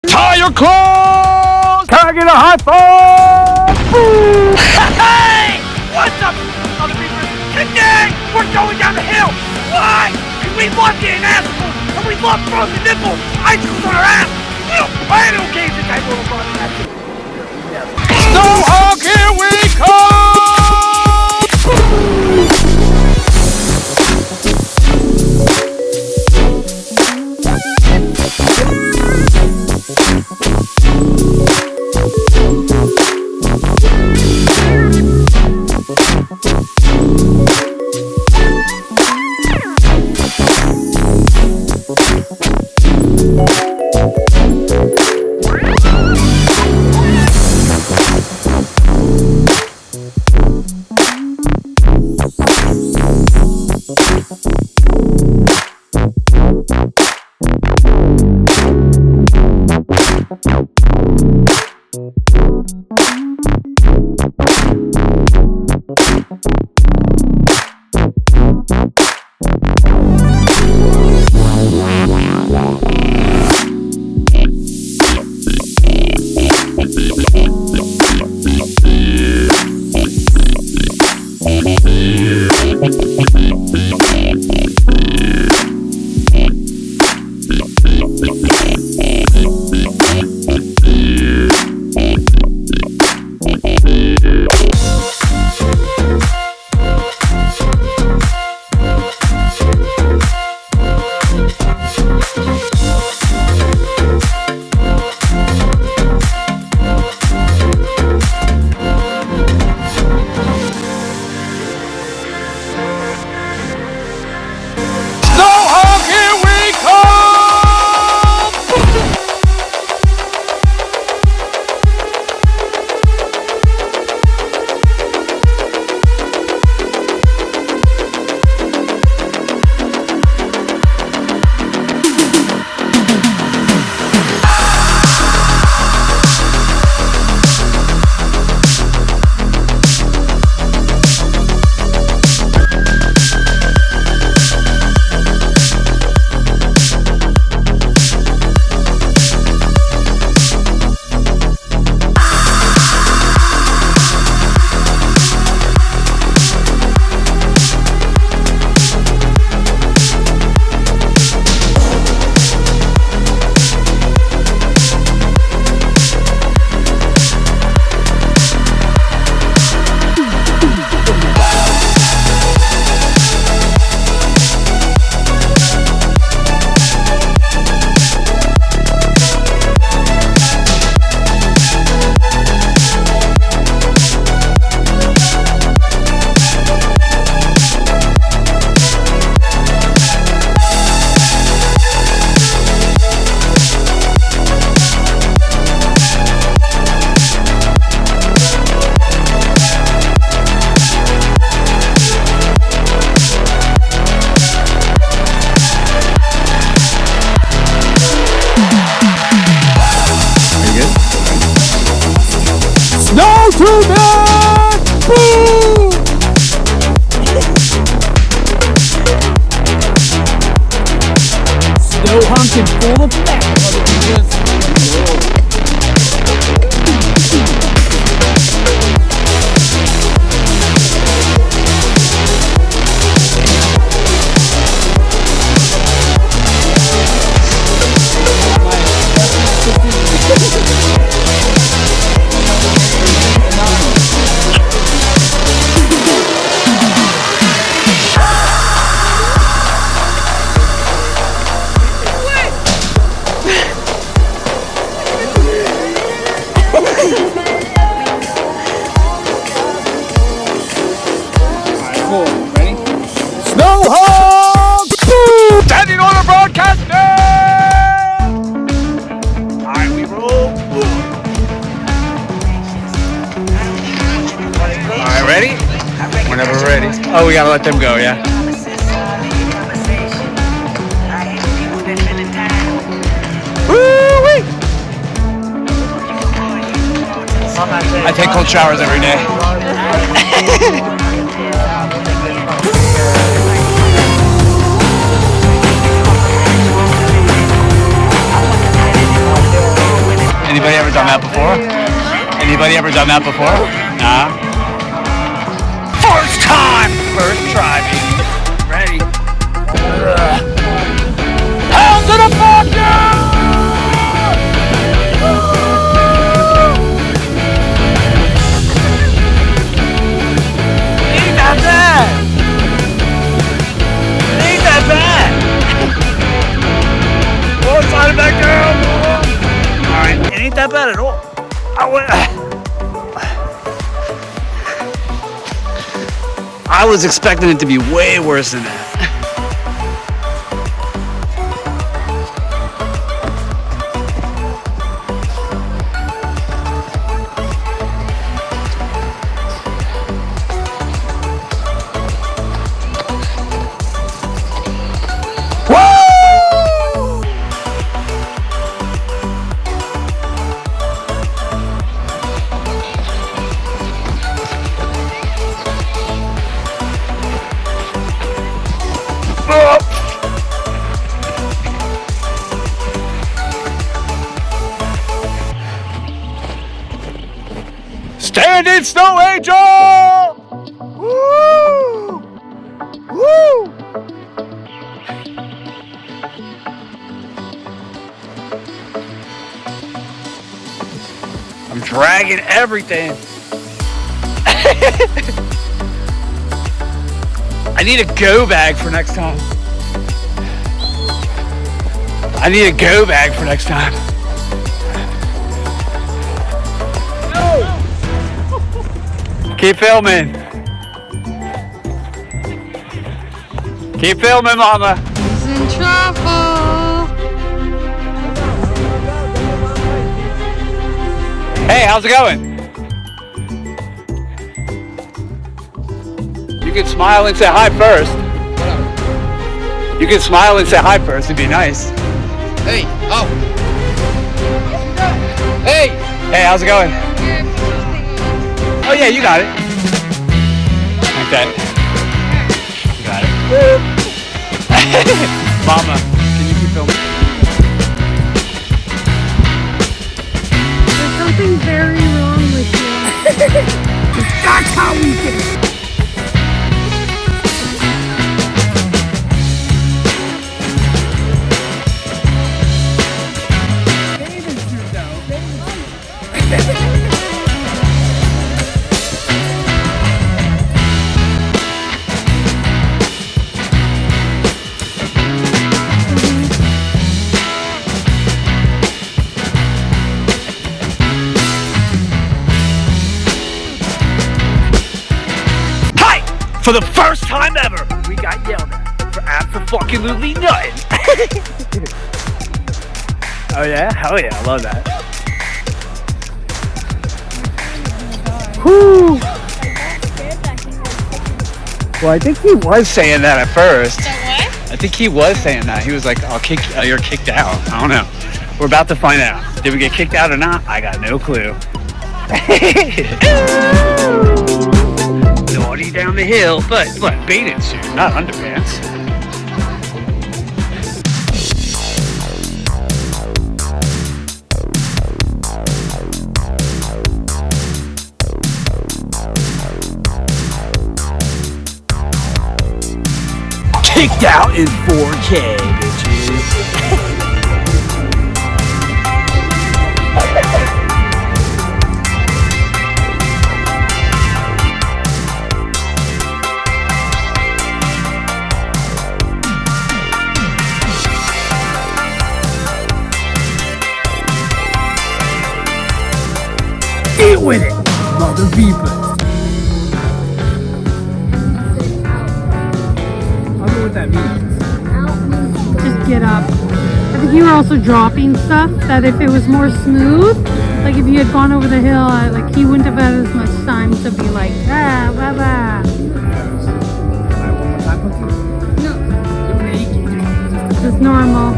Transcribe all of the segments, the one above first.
Tie your clothes! Can I get a high five? Hey! What's up, other people? Today, we're going down the hill. Why? Because we love getting assholes, and we love frozen nipples, icicles on our ass. We don't play no games in that little fun. No Hunk, here we come! Hunk in full effect. Whenever we're ready. Oh, we gotta let them go, yeah? Woo-wee! I take cold showers every day. Anybody ever done that before? Anybody ever done that before? Nah. First time! First try, baby. Ready? Pound to the fuck yeah! Ain't that bad! Ain't that bad! Oh, side of that girl! Alright, it ain't that bad at all. I was expecting it to be way worse than that. Standing Snow Angel! Woo! Woo! I'm dragging everything. I need a go bag for next time. I need a go bag for next time. Keep filming. Keep filming, mama. He's in trouble. Hey, how's it going? You can smile and say hi first. You can smile and say hi first. It'd be nice. Hey, oh. Hey. Hey, how's it going? Oh yeah, you got it. Like that. You got it. Mama, can you keep filming? There's something very wrong with you. That's how we do it. For the first time ever, we got yelled at for abso-fucking-lutely nothing. Oh yeah? Hell yeah, I love that. Whew. Well, I think he was saying that at first. So what? I think he was saying that. He was like, you're kicked out. I don't know. We're about to find out. Did we get kicked out or not? I got no clue. Naughty down the hill, but bathing suit, not underpants. Kicked out in 4K, bitches. Get with it, mother beepers. I don't know what that means. Just get up. I think you were also dropping stuff that if it was more smooth, like if you had gone over the hill, like he wouldn't have had as much time to be like, ah, blah, blah. No. Just normal.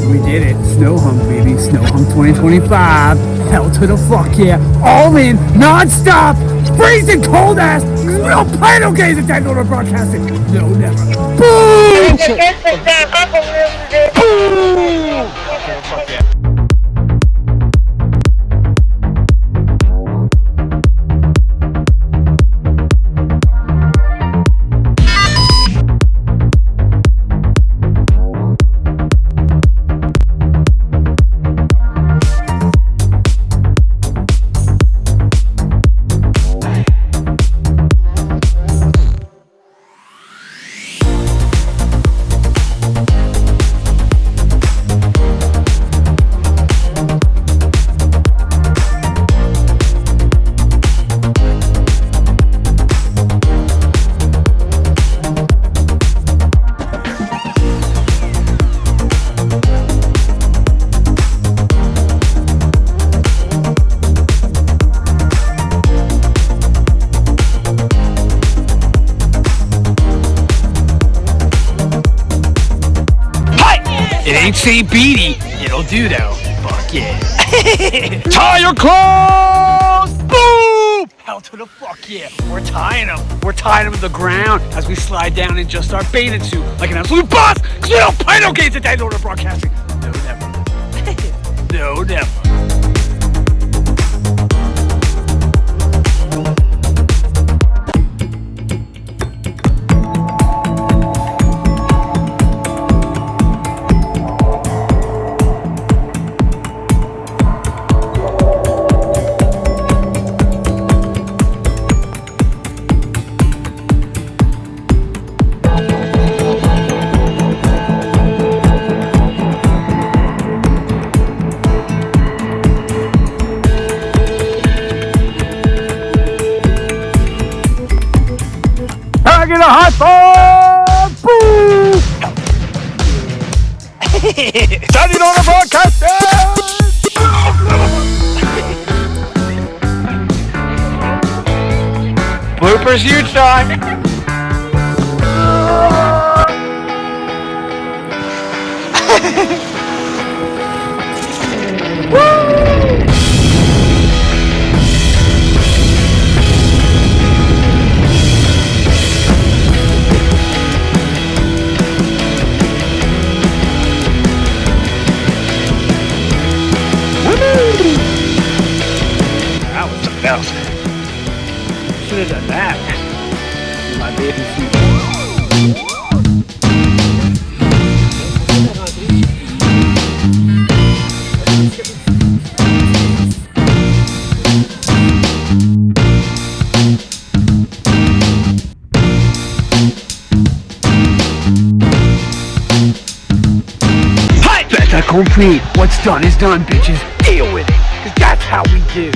We did it. Snow Hunk, baby. Snow Hunk 2025. Hell to the fuck yeah. All in, non-stop, freezing cold ass. We don't play no games at that Northern Broadcasting. No, never. Boom! Boom! St. Beanie. It'll do though. Fuck yeah. Tie your clothes! Boom! Hell to the fuck yeah. We're tying them. We're tying them to the ground as we slide down in just our bathing suit like an absolute boss. Cause we don't play no games at that order broadcasting. No, never. No, never. Get a high five! Boom! Standing on a broadcast! Bloopers huge time. That was something else. Should have done that. In my bathing suit. Hi! Fait complete. What's done is done, bitches. Deal with it. Cause that's how we do.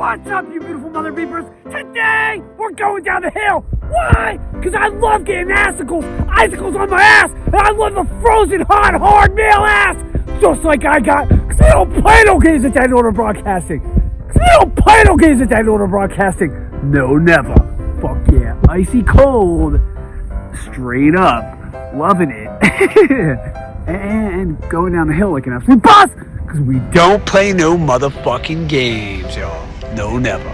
what's up, you beautiful mother beepers? Today, we're going down the hill. Why? Because I love getting icicles on my ass, and I love the frozen, hot, hard male ass, just like I got. Because we don't play no games at Dead Order Broadcasting. No, never. Fuck yeah, icy cold, straight up, loving it, and going down the hill like an absolute boss. Because we don't play no motherfucking games, y'all. No, never.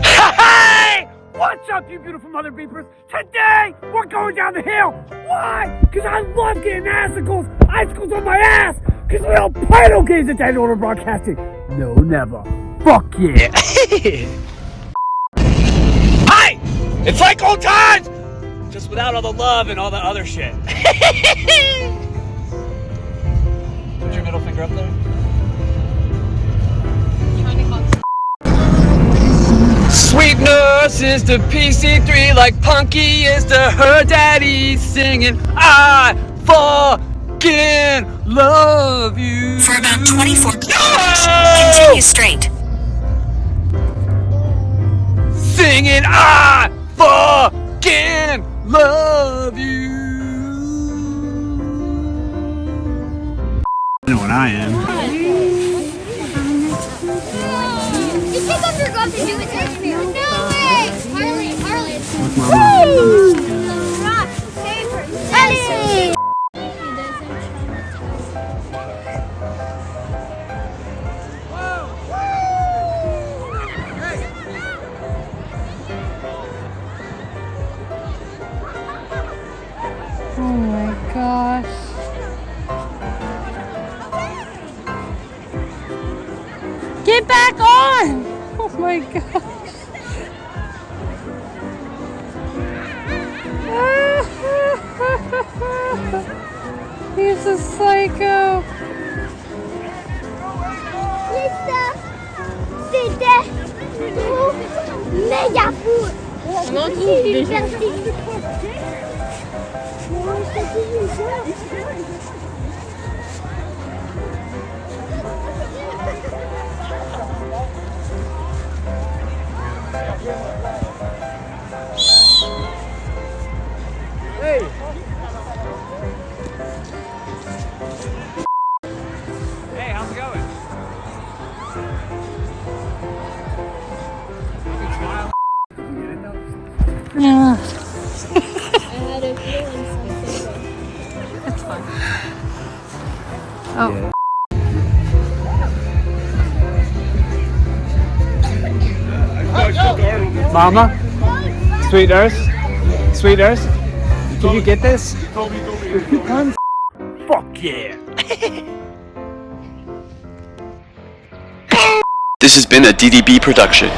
Hey! What's up, you beautiful mother beepers? Today, we're going down the hill. Why? Because I love getting icicles on my ass. Because we don't play no games at Dead Order Broadcasting. No, never. Fuck yeah. Hi! It's like old times! Just without all the love and all the other shit. Put your middle finger up there. Sweet nurse is to PC3 like Punky is to her daddy, singing I fucking love you. For about 24 No! Continue straight. Singing I fucking love you. I know what I am. You take off your gloves and do it to me. No way! Harley. Rock, paper, scissors. Oh my gosh. Get back on! Oh my gosh. He's a psycho. C'était méga fou. Hey, how's it going? Yeah. That's fun. Oh. Mama? Sweet nurse? Can you get this? Fuck yeah. This has been a DDB production.